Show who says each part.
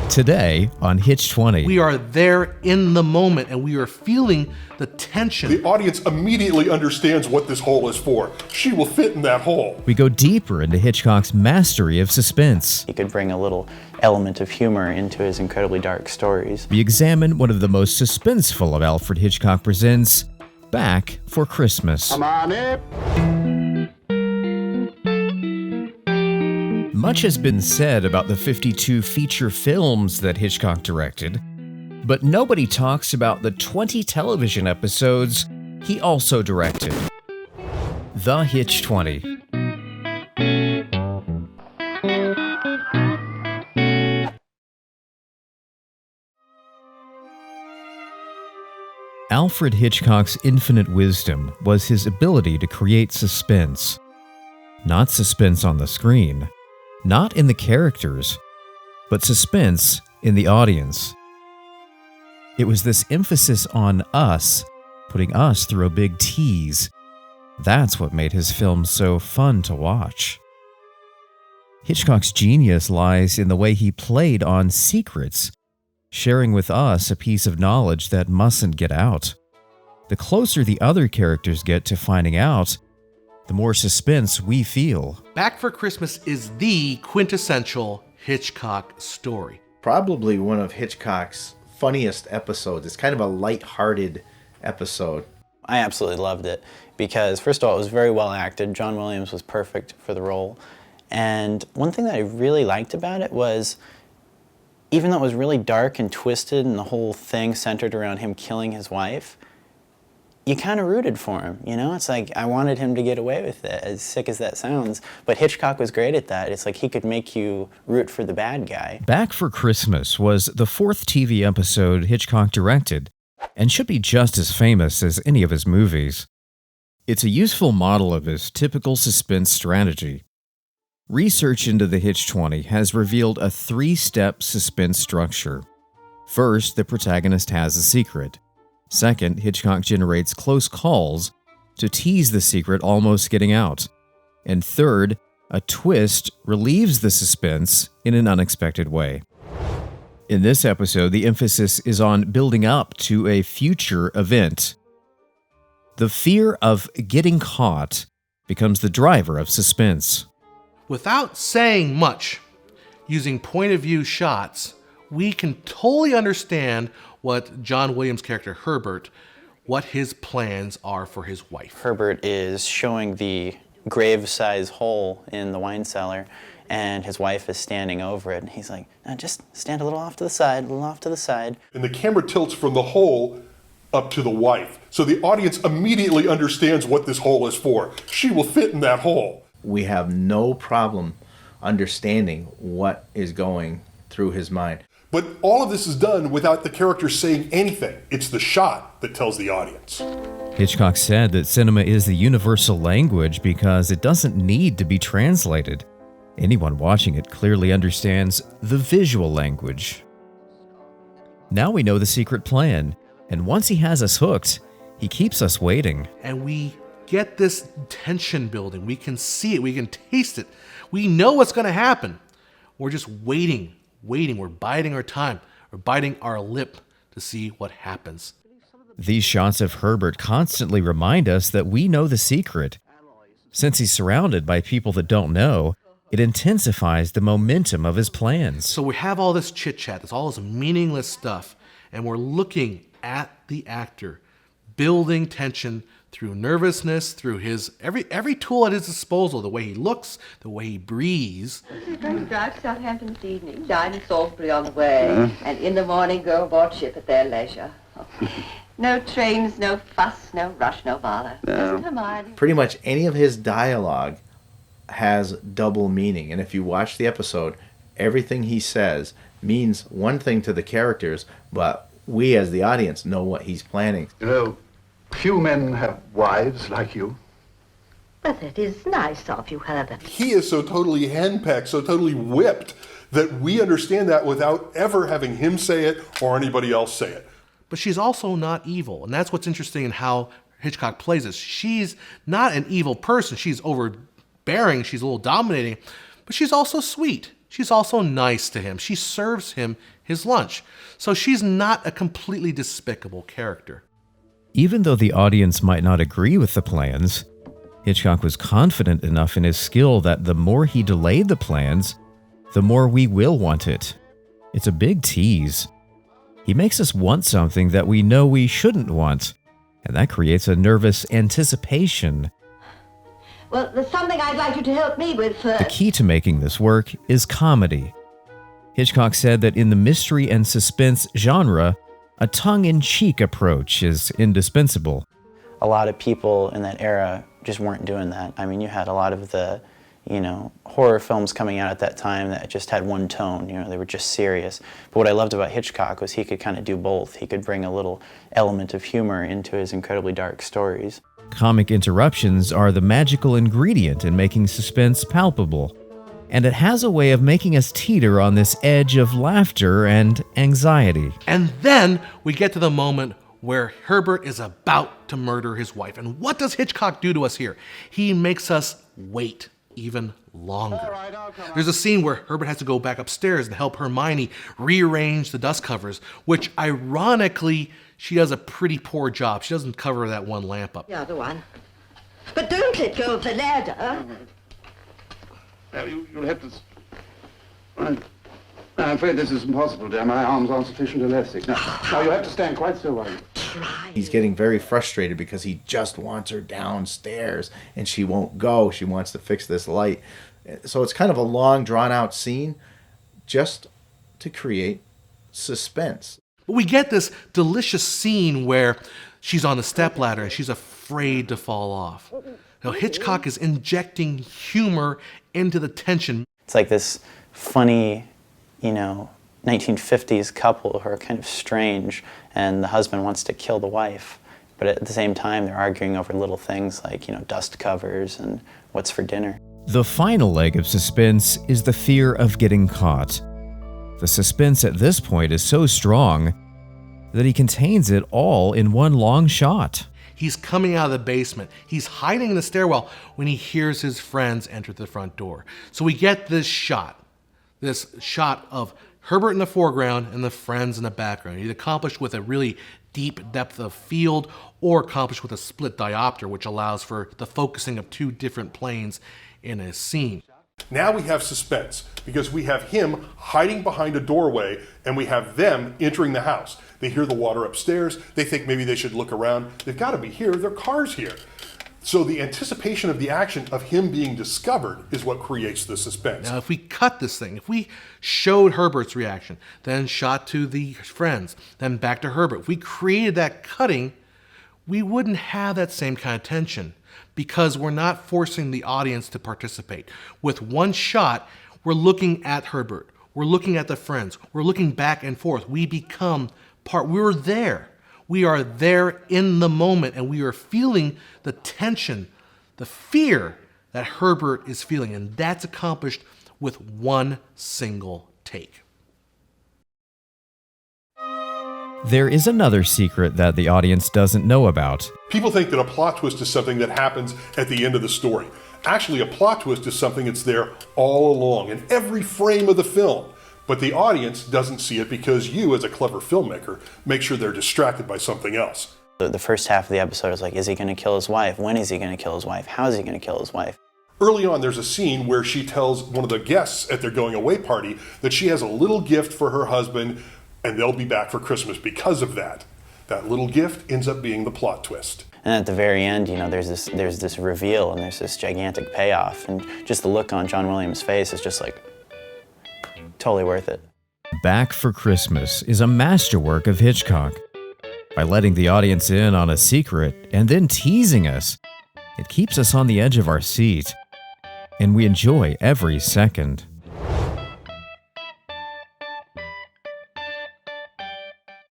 Speaker 1: Today on Hitch20.
Speaker 2: We are there in the moment and we are feeling the tension.
Speaker 3: The audience immediately understands what this hole is for. She will fit in that hole.
Speaker 1: We go deeper into Hitchcock's mastery of suspense.
Speaker 4: He could bring a little element of humor into his incredibly dark stories.
Speaker 1: We examine one of the most suspenseful of Alfred Hitchcock Presents, Back for Christmas.
Speaker 5: Come on in.
Speaker 1: Much has been said about the 52 feature films that Hitchcock directed, but nobody talks about the 20 television episodes he also directed. The Hitch20. Alfred Hitchcock's infinite wisdom was his ability to create suspense. Not suspense on the screen, not in the characters, but suspense in the audience. It was this emphasis on us, putting us through a big tease. That's what made his films so fun to watch. Hitchcock's genius lies in the way he played on secrets, sharing with us a piece of knowledge that mustn't get out. The closer the other characters get to finding out, the more suspense we feel.
Speaker 2: Back for Christmas is the quintessential Hitchcock story.
Speaker 6: Probably one of Hitchcock's funniest episodes. It's kind of a light-hearted episode.
Speaker 4: I absolutely loved it because, first of all, it was very well acted. John Williams was perfect for the role. And one thing that I really liked about it was, even though it was really dark and twisted and the whole thing centered around him killing his wife, you kind of rooted for him, you know? It's like, I wanted him to get away with it, as sick as that sounds. But Hitchcock was great at that. It's like he could make you root for the bad guy.
Speaker 1: Back for Christmas was the fourth TV episode Hitchcock directed, and should be just as famous as any of his movies. It's a useful model of his typical suspense strategy. Research into the Hitch20 has revealed a three-step suspense structure. First, the protagonist has a secret. Second, Hitchcock generates close calls to tease the secret almost getting out. And third, a twist relieves the suspense in an unexpected way. In this episode, the emphasis is on building up to a future event. The fear of getting caught becomes the driver of suspense.
Speaker 2: Without saying much, using point-of-view shots, we can totally understand what John Williams' character Herbert, what his plans are for his wife.
Speaker 4: Herbert is showing the grave-size hole in the wine cellar, and his wife is standing over it, and he's like, "Now just stand a little off to the side, a little off to the side."
Speaker 3: And the camera tilts from the hole up to the wife. So the audience immediately understands what this hole is for. She will fit in that hole.
Speaker 6: We have no problem understanding what is going through his mind.
Speaker 3: But all of this is done without the character saying anything. It's the shot that tells the audience.
Speaker 1: Hitchcock said that cinema is the universal language because it doesn't need to be translated. Anyone watching it clearly understands the visual language. Now we know the secret plan, and once he has us hooked, he keeps us waiting.
Speaker 2: And we get this tension building. We can see it. We can taste it. We know what's going to happen. We're just waiting. We're biding our time. We're biting our lip to see what happens.
Speaker 1: These shots of Herbert constantly remind us that we know the secret. Since he's surrounded by people that don't know, it intensifies the momentum of his plans.
Speaker 2: So we have all this chit-chat, this all this meaningless stuff, and we're looking at the actor, building tension through nervousness, through his every tool at his disposal, the way he looks, the way he breathes.
Speaker 7: She's going to drive to Southampton this evening, dine in Salisbury on the way, and in the morning go aboard ship at their leisure. No trains, no fuss, no rush, no bother. Isn't Hermione?
Speaker 6: Pretty much any of his dialogue has double meaning, and if you watch the episode, everything he says means one thing to the characters, but we as the audience know what he's planning.
Speaker 5: You know, few men have wives like you.
Speaker 7: But it is nice of you, Herbert.
Speaker 3: He is so totally henpecked, so totally whipped, that we understand that without ever having him say it or anybody else say it.
Speaker 2: But she's also not evil, and that's what's interesting in how Hitchcock plays this. She's not an evil person. She's overbearing, she's a little dominating, but she's also sweet. She's also nice to him. She serves him his lunch. So she's not a completely despicable character.
Speaker 1: Even though the audience might not agree with the plans, Hitchcock was confident enough in his skill that the more he delayed the plans, the more we will want it. It's a big tease. He makes us want something that we know we shouldn't want, and that creates a nervous anticipation.
Speaker 7: Well, there's something I'd like you to help me with first.
Speaker 1: The key to making this work is comedy. Hitchcock said that in the mystery and suspense genre, a tongue-in-cheek approach is indispensable.
Speaker 4: A lot of people in that era just weren't doing that. I mean, you had a lot of the, horror films coming out at that time that just had one tone, they were just serious. But what I loved about Hitchcock was he could kind of do both. He could bring a little element of humor into his incredibly dark stories.
Speaker 1: Comic interruptions are the magical ingredient in making suspense palpable, and it has a way of making us teeter on this edge of laughter and anxiety.
Speaker 2: And then we get to the moment where Herbert is about to murder his wife. And what does Hitchcock do to us here? He makes us wait even longer. There's a scene where Herbert has to go back upstairs and help Hermione rearrange the dust covers, which ironically, she does a pretty poor job. She doesn't cover that one lamp up.
Speaker 7: The other one. But don't let go of the ladder.
Speaker 5: You'll have to... I'm afraid this is impossible, dear. My arms aren't sufficient elastic. Now you have to stand quite still while you...
Speaker 6: He's getting very frustrated because he just wants her downstairs and she won't go. She wants to fix this light. So it's kind of a long, drawn-out scene just to create suspense.
Speaker 2: But we get this delicious scene where she's on the stepladder and she's afraid to fall off. Now, Hitchcock is injecting humor into the tension.
Speaker 4: It's like this funny, 1950s couple who are kind of strange, and the husband wants to kill the wife. But at the same time, they're arguing over little things like, dust covers and what's for dinner.
Speaker 1: The final leg of suspense is the fear of getting caught. The suspense at this point is so strong that he contains it all in one long shot.
Speaker 2: He's coming out of the basement. He's hiding in the stairwell when he hears his friends enter the front door. So we get this shot of Herbert in the foreground and the friends in the background. He's accomplished with a really deep depth of field or accomplished with a split diopter, which allows for the focusing of two different planes in a scene.
Speaker 3: Now we have suspense because we have him hiding behind a doorway and we have them entering the house. They hear the water upstairs. They think maybe they should look around. They've got to be here. Their car's here. So the anticipation of the action of him being discovered is what creates the suspense.
Speaker 2: Now, if we cut this thing, if we showed Herbert's reaction, then shot to the friends, then back to Herbert, if we created that cutting, we wouldn't have that same kind of tension because we're not forcing the audience to participate. With one shot, we're looking at Herbert, we're looking at the friends, we're looking back and forth. We become part, we're there. We are there in the moment, and we are feeling the tension, the fear that Herbert is feeling, and that's accomplished with one single take.
Speaker 1: There is another secret that the audience doesn't know about.
Speaker 3: People think that a plot twist is something that happens at the end of the story. Actually, a plot twist is something that's there all along, in every frame of the film. But the audience doesn't see it because you, as a clever filmmaker, make sure they're distracted by something else.
Speaker 4: The first half of the episode is like, is he going to kill his wife? When is he going to kill his wife? How is he going to kill his wife?
Speaker 3: Early on, there's a scene where she tells one of the guests at their going away party that she has a little gift for her husband and they'll be back for Christmas because of that. That little gift ends up being the plot twist.
Speaker 4: And at the very end, there's this reveal and there's this gigantic payoff, and just the look on John Williams' face is just like, totally worth it.
Speaker 1: Back for Christmas is a masterwork of Hitchcock. By letting the audience in on a secret and then teasing us, it keeps us on the edge of our seat, and we enjoy every second.